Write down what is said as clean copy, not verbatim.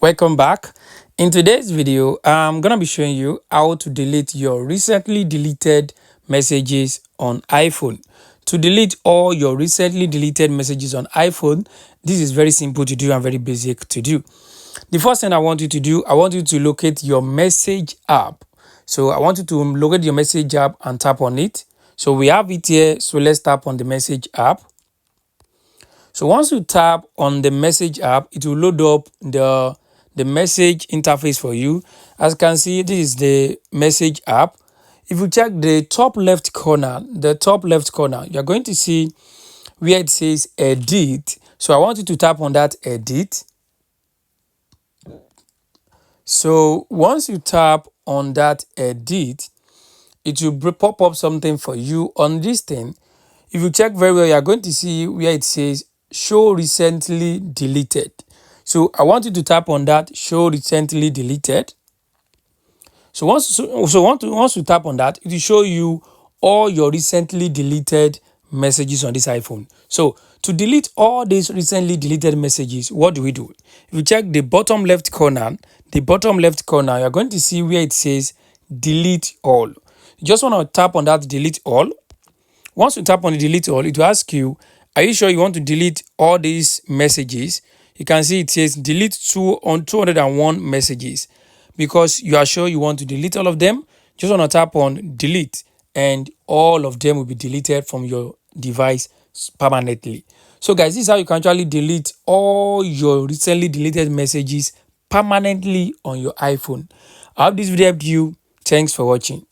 Welcome back. In today's video, I'm gonna be showing you how to delete your recently deleted messages on iPhone. To delete all your recently deleted messages on iPhone, this is very simple to do and very basic to do. The first thing I want you to do, I want you to locate your message app. So I want you to locate your message app and tap on it. So we have it here, so let's tap on the message app. So once you tap on the message app, it will load up the message interface for you. As you can see, this is the message app. If you check the top left corner, you're going to see where it says edit. So I want you to tap on that edit. So once you tap on that edit, it will pop up something for you on this thing. If you check very well, you're going to see where it says show recently deleted. So I want you to tap on that show recently deleted. So once you tap on that, it will show you all your recently deleted messages on this iPhone. So to delete all these recently deleted messages, what do we do? If you check the bottom left corner, you're going to see where it says delete all. You just want to tap on that delete all. Once you tap on the delete all, it will ask you, are you sure you want to delete all these messages? You can see it says delete 201 messages. Because you are sure you want to delete all of them, just want to tap on delete and all of them will be deleted from your device permanently. So guys, this is how you can actually delete all your recently deleted messages permanently on your iPhone. I hope this video helped you. Thanks for watching.